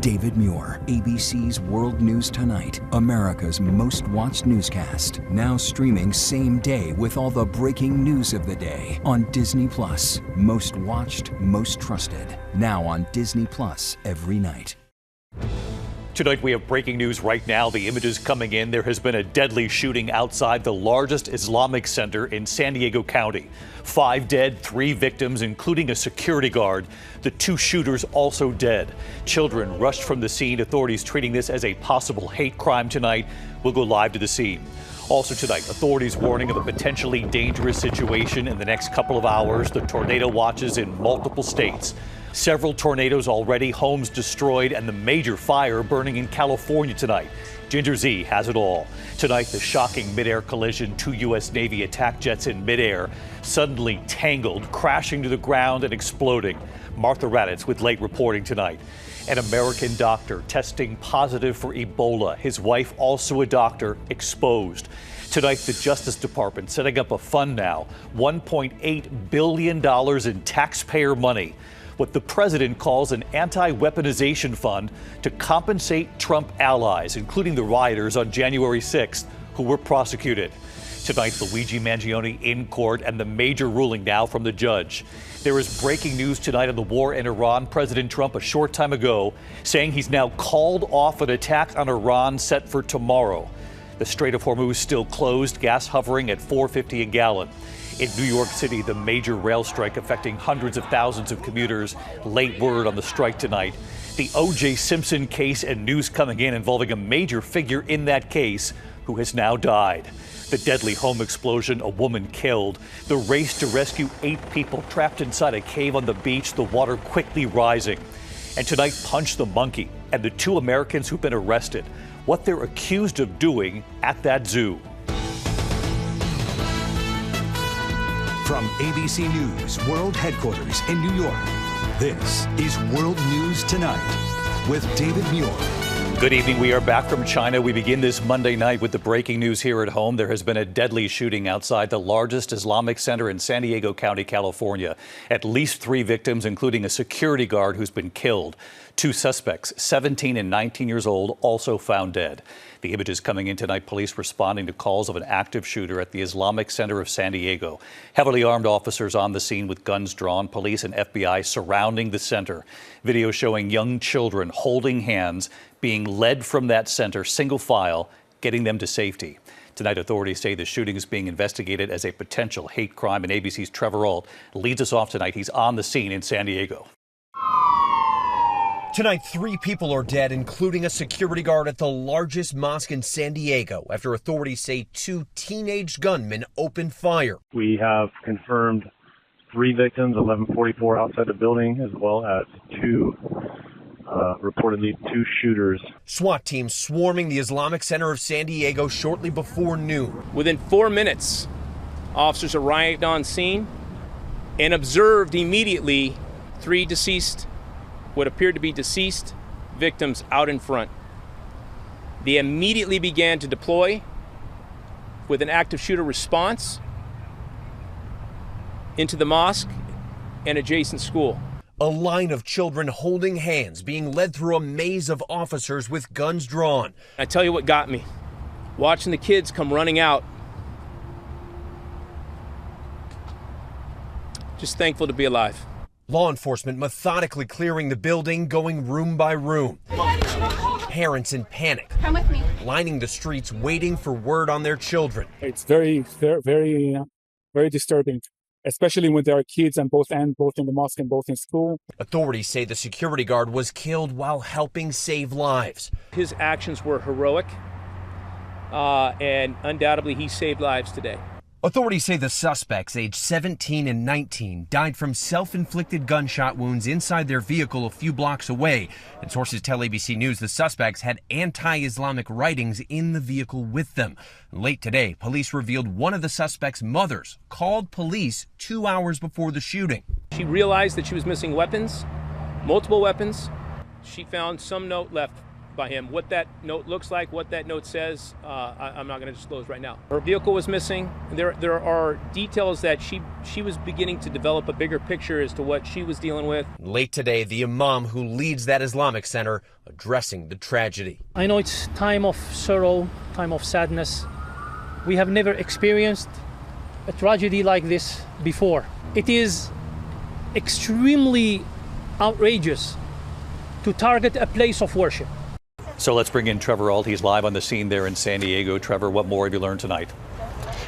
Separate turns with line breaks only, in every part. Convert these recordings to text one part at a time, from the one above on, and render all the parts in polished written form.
David Muir, ABC's World News Tonight, America's most watched newscast. Now streaming same day with all the breaking news of the day on Disney Plus. Most watched, most trusted. Now on Disney Plus every night.
Tonight we have breaking news right now. The images coming in. There has been a deadly shooting outside the largest Islamic center in San Diego County. 5 dead, 3 victims, including a security guard. The 2 shooters also dead. Children rushed from the scene. Authorities treating this as a possible hate crime tonight. We'll go live to the scene. Also tonight, authorities warning of a potentially dangerous situation in the next couple of hours. The tornado watches in multiple states. Several tornadoes already, homes destroyed, and the major fire burning in California tonight. Ginger Z has it all. Tonight, the shocking midair collision. 2 U.S. Navy attack jets in midair, suddenly tangled, crashing to the ground and exploding. Martha Raddatz with late reporting tonight. An American doctor testing positive for Ebola. His wife, also a doctor, exposed. Tonight, the Justice Department setting up a fund now, $1.8 billion in taxpayer money. What the president calls an anti-weaponization fund to compensate Trump allies, including the rioters on January 6th, who were prosecuted. Tonight, Luigi Mangione in court and the major ruling now from the judge. There is breaking news tonight on the war in Iran. President Trump, a short time ago, saying he's now called off an attack on Iran set for tomorrow. The Strait of Hormuz still closed, gas hovering at $4.50 a gallon. In New York City, the major rail strike affecting hundreds of thousands of commuters. Late word on the strike tonight. The O.J. Simpson case and news coming in involving a major figure in that case who has now died. The deadly home explosion, a woman killed. The race to rescue 8 people trapped inside a cave on the beach, the water quickly rising. And tonight, Punch the Monkey and the 2 Americans who've been arrested. What they're accused of doing at that zoo.
From ABC News World Headquarters in New York, this is World News Tonight with David Muir.
Good evening. We are back from China. We begin this Monday night with the breaking news here at home. There has been a deadly shooting outside the largest Islamic center in San Diego County, California. At least 3 victims, including a security guard who's been killed. 2 suspects, 17 and 19 years old, also found dead. The images coming in tonight, police responding to calls of an active shooter at the Islamic Center of San Diego. Heavily armed officers on the scene with guns drawn, police and FBI surrounding the center. Video showing young children holding hands, being led from that center, single file, getting them to safety. Tonight, authorities say the shooting is being investigated as a potential hate crime, and ABC's Trevor Ault leads us off tonight. He's on the scene in San Diego.
Tonight, 3 people are dead, including a security guard at the largest mosque in San Diego, after authorities say 2 teenage gunmen opened fire.
We have confirmed 3 victims, 11:44 outside the building, as well as 2 reportedly 2 shooters.
SWAT teams swarming the Islamic Center of San Diego shortly before noon.
Within 4 minutes, officers arrived on scene and observed immediately 3 what appeared to be deceased victims out in front. They immediately began to deploy with an active shooter response into the mosque and adjacent school.
A line of children holding hands being led through a maze of officers with guns drawn.
I tell you what got me, watching the kids come running out. Just thankful to be alive.
Law enforcement methodically clearing the building, going room by room. Parents in panic.
Come with me.
Lining the streets, waiting for word on their children.
It's very disturbing, especially when there are kids on both ends, both in the mosque and both in school.
Authorities say the security guard was killed while helping save lives.
His actions were heroic, and undoubtedly he saved lives today.
Authorities say the suspects, aged 17 and 19, died from self-inflicted gunshot wounds inside their vehicle a few blocks away. And sources tell ABC News the suspects had anti-Islamic writings in the vehicle with them. Late today, police revealed one of the suspects' mothers called police 2 hours before the shooting.
She realized that she was missing weapons, multiple weapons. She found some note left by him. What that note looks like, what that note says, I'm not going to disclose right now. Her vehicle was missing. There are details that she was beginning to develop a bigger picture as to what she was dealing with.
Late today, the imam who leads that Islamic center addressing the tragedy.
I know it's time of sorrow, time of sadness. We have never experienced a tragedy like this before. It is extremely outrageous to target a place of worship.
So let's bring in Trevor Ault. He's live on the scene there in San Diego. Trevor, what more have you learned tonight?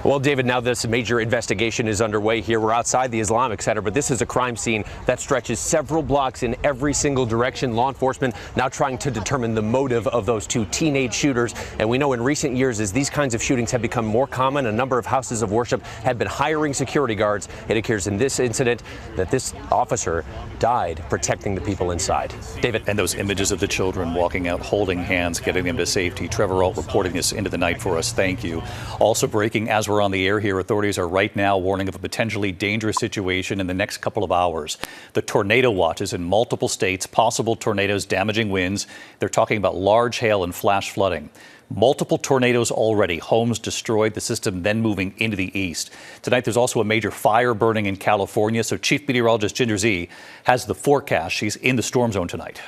Well, David, now this major investigation is underway here. We're outside the Islamic Center, but this is a crime scene that stretches several blocks in every single direction. Law enforcement now trying to determine the motive of those two teenage shooters. And we know in recent years, as these kinds of shootings have become more common, a number of houses of worship have been hiring security guards. It appears in this incident that this officer died protecting the people inside. David.
And those images of the children walking out, holding hands, getting them to safety. Trevor Ault reporting this into the night for us. Thank you. Also breaking as we're on the air here, authorities are right now warning of a potentially dangerous situation in the next couple of hours. The tornado watch is in multiple states, possible tornadoes, damaging winds. They're talking about large hail and flash flooding. Multiple tornadoes already, homes destroyed, the system then moving into the east. Tonight, there's also a major fire burning in California. So Chief Meteorologist Ginger Z has the forecast. She's in the storm zone tonight.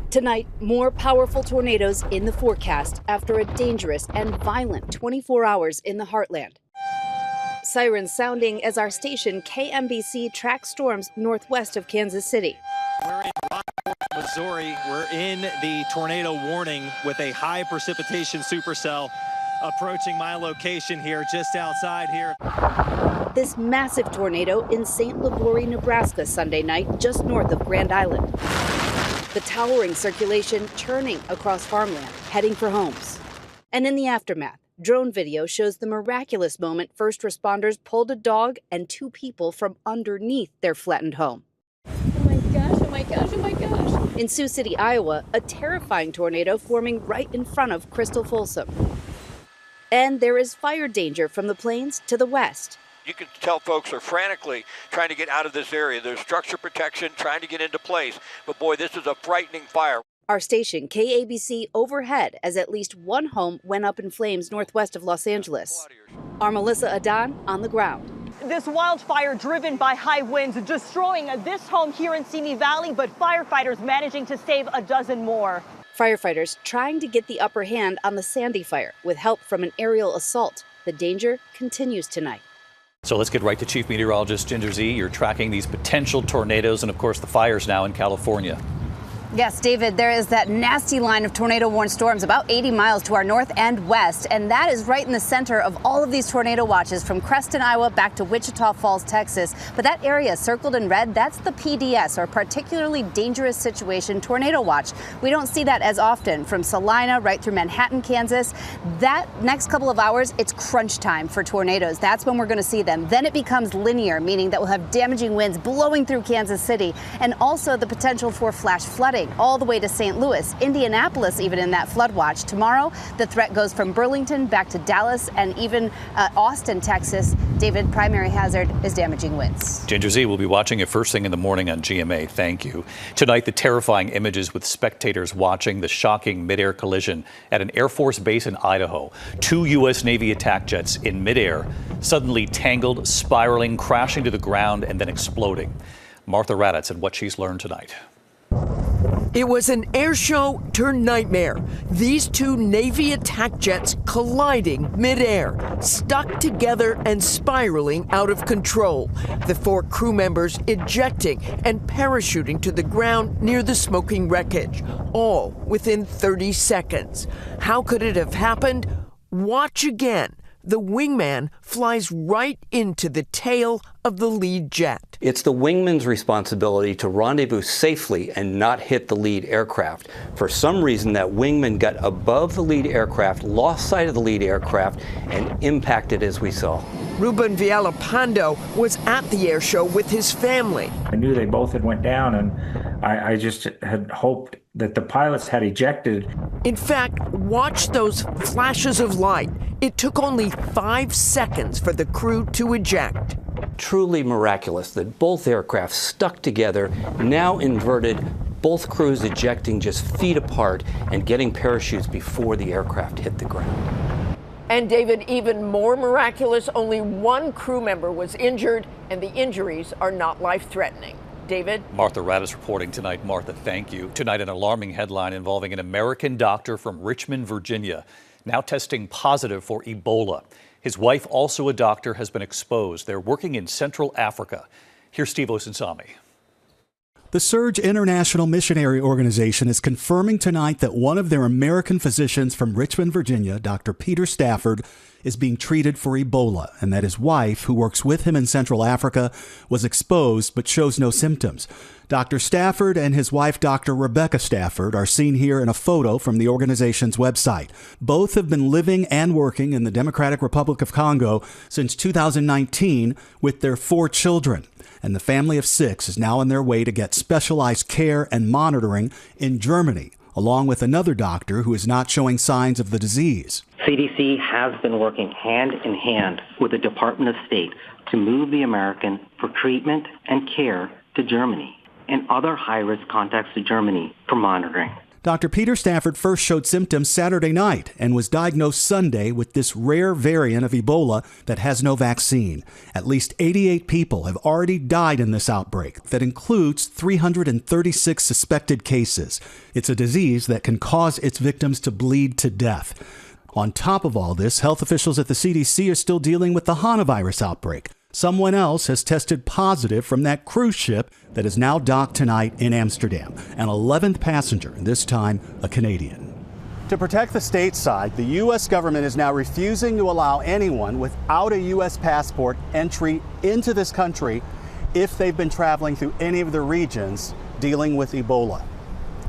Tonight, more powerful tornadoes in the forecast after a dangerous and violent 24 hours in the heartland. Sirens sounding as our station KMBC tracks storms northwest of Kansas City.
We're in Rockport, Missouri. We're in the tornado warning with a high precipitation supercell approaching my location here just outside here.
This massive tornado in St. Libory, Nebraska Sunday night, just north of Grand Island. The towering circulation churning across farmland, heading for homes. And in the aftermath, drone video shows the miraculous moment first responders pulled a dog and two people from underneath their flattened home.
Oh my gosh, oh my gosh, oh my gosh.
In Sioux City, Iowa, a terrifying tornado forming right in front of Crystal Folsom. And there is fire danger from the plains to the west.
You can tell folks are frantically trying to get out of this area. There's structure protection trying to get into place. But boy, this is a frightening fire.
Our station, KABC, overhead as at least one home went up in flames northwest of Los Angeles. Our Melissa Adan on the ground.
This wildfire driven by high winds destroying this home here in Simi Valley, but firefighters managing to save a dozen more.
Firefighters trying to get the upper hand on the Sandy fire with help from an aerial assault. The danger continues tonight.
So let's get right to Chief Meteorologist Ginger Z. You're tracking these potential tornadoes and, of course, the fires now in California.
Yes, David, there is that nasty line of tornado-warned storms about 80 miles to our north and west, and that is right in the center of all of these tornado watches from Creston, Iowa, back to Wichita Falls, Texas. But that area circled in red, that's the PDS, or Particularly Dangerous Situation Tornado Watch. We don't see that as often from Salina right through Manhattan, Kansas. That next couple of hours, it's crunch time for tornadoes. That's when we're going to see them. Then it becomes linear, meaning that we'll have damaging winds blowing through Kansas City, and also the potential for flash flooding all the way to St. Louis, Indianapolis, even in that flood watch. Tomorrow, the threat goes from Burlington back to Dallas and even Austin, Texas. David, primary hazard is damaging winds.
Ginger Z will be watching it first thing in the morning on GMA. Thank you. Tonight, the terrifying images with spectators watching the shocking midair collision at an Air Force base in Idaho. Two U.S. Navy attack jets in midair, suddenly tangled, spiraling, crashing to the ground, and then exploding. Martha Raddatz and what she's learned tonight.
It was an air show turned nightmare. These two Navy attack jets colliding midair, stuck together and spiraling out of control. The four crew members ejecting and parachuting to the ground near the smoking wreckage, all within 30 seconds. How could it have happened? Watch again. The wingman flies right into the tail of the lead jet.
It's the wingman's responsibility to rendezvous safely and not hit the lead aircraft. For some reason, that wingman got above the lead aircraft, lost sight of the lead aircraft, and impacted as we saw.
Ruben Villalpando was at the air show with his family.
I knew they both had went down, and I just had hoped that the pilots had ejected.
In fact, watch those flashes of light. It took only 5 seconds for the crew to eject.
Truly miraculous that both aircraft stuck together, now inverted, both crews ejecting just feet apart and getting parachutes before the aircraft hit the ground.
And David, even more miraculous, only one crew member was injured, and the injuries are not life-threatening. David?
Martha Radis reporting tonight. Martha, thank you. Tonight, an alarming headline involving an American doctor from Richmond, Virginia, now testing positive for Ebola. His wife, also a doctor, has been exposed. They're working in Central Africa. Here's Steve Osinsami.
The Surge International Missionary Organization is confirming tonight that one of their American physicians from Richmond, Virginia, Dr. Peter Stafford, is being treated for Ebola, and that his wife, who works with him in Central Africa, was exposed but shows no symptoms. Dr. Stafford and his wife, Dr. Rebecca Stafford, are seen here in a photo from the organization's website. Both have been living and working in the Democratic Republic of Congo since 2019 with their 4 children. And the family of 6 is now on their way to get specialized care and monitoring in Germany, along with another doctor who is not showing signs of the disease.
CDC has been working hand in hand with the Department of State to move the American for treatment and care to Germany and other high-risk contacts to Germany for monitoring.
Dr. Peter Stafford first showed symptoms Saturday night and was diagnosed Sunday with this rare variant of Ebola that has no vaccine. At least 88 people have already died in this outbreak that includes 336 suspected cases. It's a disease that can cause its victims to bleed to death. On top of all this, health officials at the CDC are still dealing with the Hanavirus outbreak. Someone else has tested positive from that cruise ship that is now docked tonight in Amsterdam, an 11th passenger, this time a Canadian. To protect the stateside, the U.S. government is now refusing to allow anyone without a U.S. passport entry into this country if they've been traveling through any of the regions dealing with Ebola.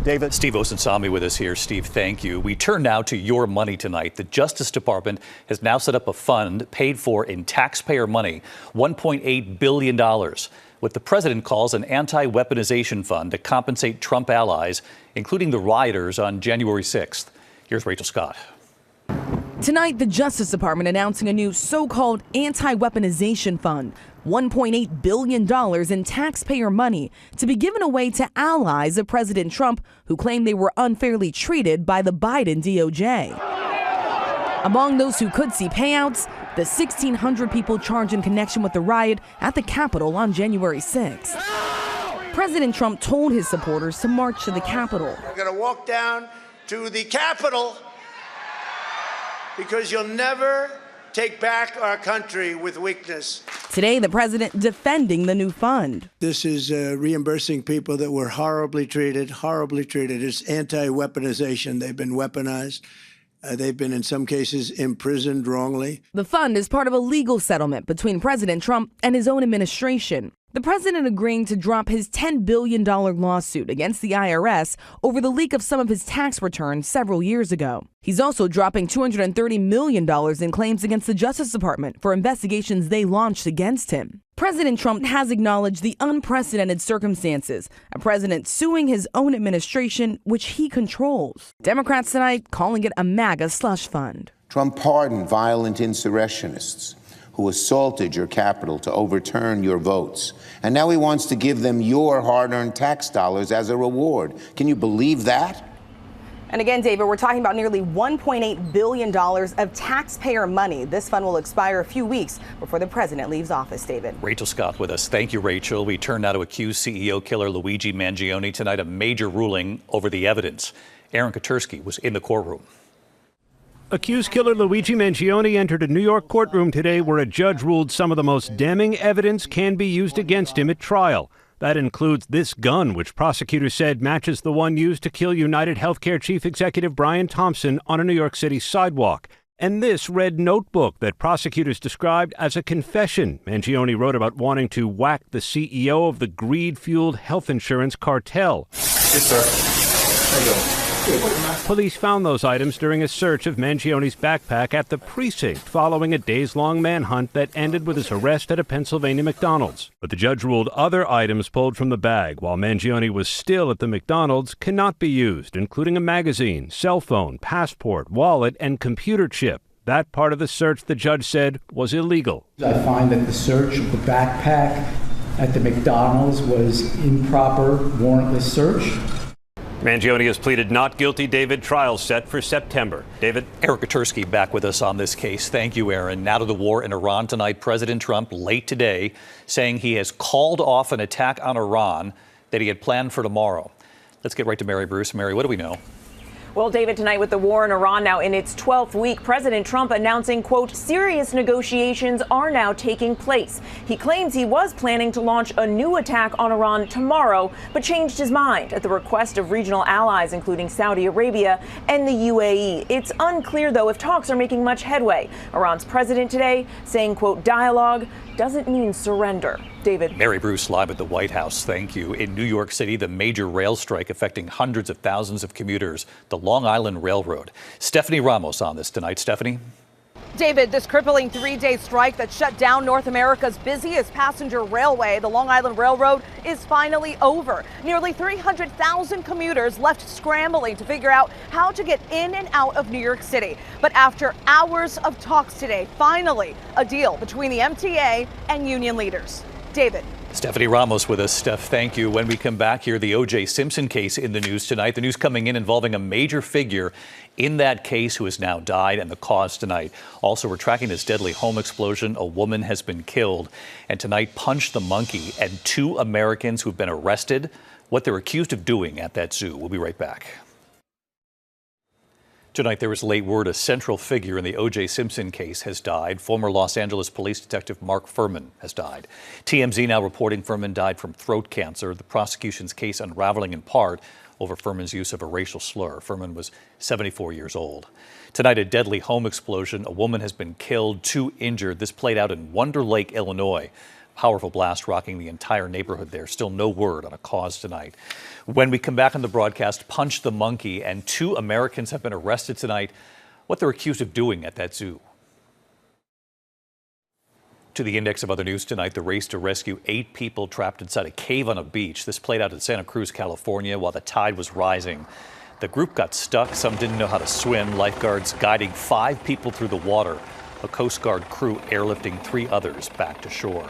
David?
Steve Osinsami with us here. Steve, thank you. We turn now to your money tonight. The Justice Department has now set up a fund paid for in taxpayer money, $1.8 billion, what the president calls an anti-weaponization fund to compensate Trump allies, including the rioters on January 6th. Here's Rachel Scott.
Tonight, the Justice Department announcing a new so-called anti-weaponization fund, $1.8 billion in taxpayer money to be given away to allies of President Trump who claim they were unfairly treated by the Biden DOJ. Among those who could see payouts, the 1,600 people charged in connection with the riot at the Capitol on January 6th. President Trump told his supporters to march to the Capitol.
We're going to walk down to the Capitol because you'll never take back our country with weakness.
Today, the president defending the new fund.
This is reimbursing people that were horribly treated. It's anti-weaponization. They've been weaponized. They've been, in some cases, imprisoned wrongly.
The fund is part of a legal settlement between President Trump and his own administration. The president agreeing to drop his $10 billion lawsuit against the IRS over the leak of some of his tax returns several years ago. He's also dropping $230 million in claims against the Justice Department for investigations they launched against him. President Trump has acknowledged the unprecedented circumstances, a president suing his own administration, which he controls. Democrats tonight calling it a MAGA slush fund.
Trump pardoned violent insurrectionists who assaulted your Capitol to overturn your votes. And now he wants to give them your hard-earned tax dollars as a reward. Can you believe that?
And again, David, we're talking about nearly $1.8 billion of taxpayer money. This fund will expire a few weeks before the president leaves office, David.
Rachel Scott with us. Thank you, Rachel. We turn now to accused CEO killer Luigi Mangione. Tonight, a major ruling over the evidence. Aaron Katursky was in the courtroom.
Accused killer Luigi Mangione entered a New York courtroom today where a judge ruled some of the most damning evidence can be used against him at trial. That includes this gun, which prosecutors said matches the one used to kill United Healthcare Chief Executive Brian Thompson on a New York City sidewalk. And this red notebook that prosecutors described as a confession. Mangione wrote about wanting to whack the CEO of the greed-fueled health insurance cartel.
Yes, sir. There you go.
Police found those items during a search of Mangione's backpack at the precinct following a days-long manhunt that ended with his arrest at a Pennsylvania McDonald's. But the judge ruled other items pulled from the bag while Mangione was still at the McDonald's cannot be used, including a magazine, cell phone, passport, wallet, and computer chip. That part of the search, the judge said, was illegal.
I find that the search of the backpack at the McDonald's was improper, warrantless search.
Mangione has pleaded not guilty. David, trial set for September. David?
Eric Katursky back with us on this case. Thank you, Aaron. Now to the war in Iran tonight. President Trump late today saying he has called off an attack on Iran that he had planned for tomorrow. Let's get right to Mary Bruce. Mary, what do we know?
Well, David, tonight with the war in Iran now in its 12th week, President Trump announcing, quote, serious negotiations are now taking place. He claims he was planning to launch a new attack on Iran tomorrow, but changed his mind at the request of regional allies, including Saudi Arabia and the UAE. It's unclear, though, if talks are making much headway. Iran's president today saying, quote, dialogue doesn't mean surrender. David.
Mary Bruce live at the White House. Thank you. In New York City, the major rail strike affecting hundreds of thousands of commuters, the Long Island Railroad. Stephanie Ramos on this tonight. Stephanie.
David, this crippling three-day strike that shut down North America's busiest passenger railway, the Long Island Railroad, is finally over. Nearly 300,000 commuters left scrambling to figure out how to get in and out of New York City. But after hours of talks today, finally a deal between the MTA and union leaders. David.
Stephanie Ramos with us. Steph, thank you. When we come back here, the O.J. Simpson case in the news tonight. The news coming in involving a major figure in that case who has now died, and the cause tonight. Also, we're tracking this deadly home explosion. A woman has been killed. And tonight, Punch the Monkey and 2 Americans who've been arrested, what they're accused of doing at that zoo. We'll be right back. Tonight, there was late word a central figure in the O.J. Simpson case has died. Former Los Angeles police detective Mark Furman has died. TMZ now reporting Furman died from throat cancer. The prosecution's case unraveling in part over Furman's use of a racial slur. Furman was 74 years old. Tonight, a deadly home explosion. A woman has been killed, 2 injured. This played out in Wonder Lake, Illinois. Powerful blast rocking the entire neighborhood there. Still no word on a cause tonight. When we come back on the broadcast, Punch the Monkey and 2 Americans have been arrested tonight. What they're accused of doing at that zoo. To the index of other news tonight, the race to rescue 8 people trapped inside a cave on a beach. This played out in Santa Cruz, California, while the tide was rising. The group got stuck. Some didn't know how to swim. Lifeguards guiding 5 people through the water. A Coast Guard crew airlifting 3 others back to shore.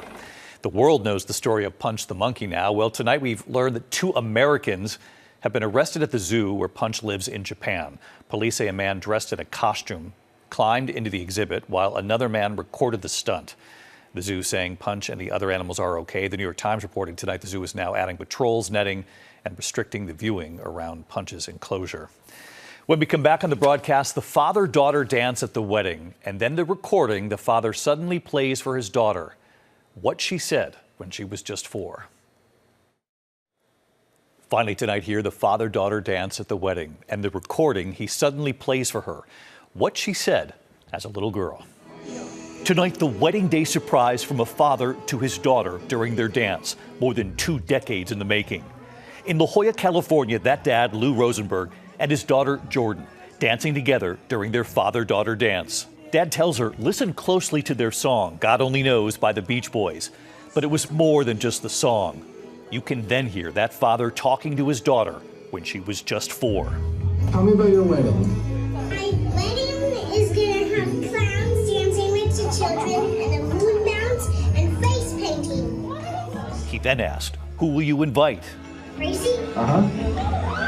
The world knows the story of Punch the Monkey now. Well, tonight we've learned that 2 Americans have been arrested at the zoo where Punch lives in Japan. Police say a man dressed in a costume climbed into the exhibit while another man recorded the stunt. The zoo saying Punch and the other animals are okay. The New York Times reporting tonight the zoo is now adding patrols, netting, and restricting the viewing around Punch's enclosure. When we come back on the broadcast, the father-daughter dance at the wedding, and then the recording the father suddenly plays for his daughter. What she said when she was just 4. Finally tonight here, the father-daughter dance at the wedding and the recording he suddenly plays for her. What she said as a little girl. Tonight, the wedding day surprise from a father to his daughter during their dance, more than 2 decades in the making. In La Jolla, California, that dad, Lou Rosenberg, and his daughter, Jordan, dancing together during their father-daughter dance. Dad tells her, listen closely to their song, God Only Knows by the Beach Boys. But it was more than just the song. You can then hear that father talking to his daughter when she was just 4.
Tell me about your wedding.
My wedding is going to have clowns dancing with the children and a moon bounce and face painting.
He then asked, who will you invite?
Gracie?
Uh-huh.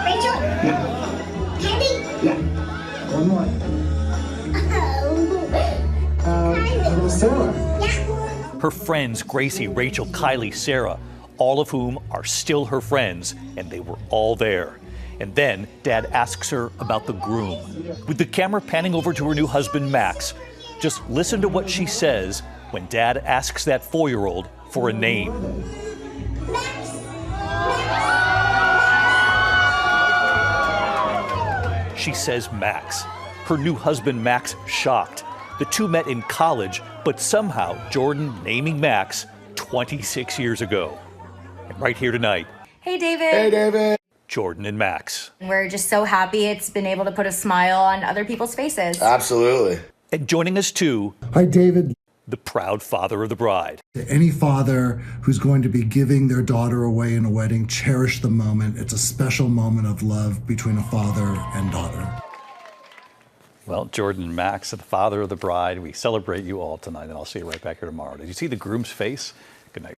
Rachel?
Yeah.
Candy?
Yeah. One more. Sarah.
Yeah.
Her friends, Gracie, Rachel, Kylie, Sarah, all of whom are still her friends, and they were all there. And then Dad asks her about the groom. With the camera panning over to her new husband, Max, just listen to what she says when Dad asks that 4-year-old for a name. She says Max. Her new husband, Max, shocked. The 2 met in college, but somehow Jordan naming Max 26 years ago. And right here tonight.
Hey, David.
Hey, David.
Jordan and Max.
We're just so happy it's been able to put a smile on other people's faces.
Absolutely.
And joining us too,
Hi, David.
the proud father of the bride.
Any father who's going to be giving their daughter away in a wedding, cherish the moment. It's a special moment of love between a father and daughter.
Well, Jordan and Max, the father of the bride, we celebrate you all tonight, and I'll see you right back here tomorrow. Did you see the groom's face? Good night.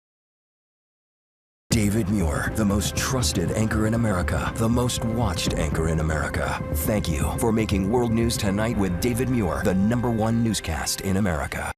David Muir, the most trusted anchor in America, the most watched anchor in America. Thank you for making World News Tonight with David Muir the #1 newscast in America.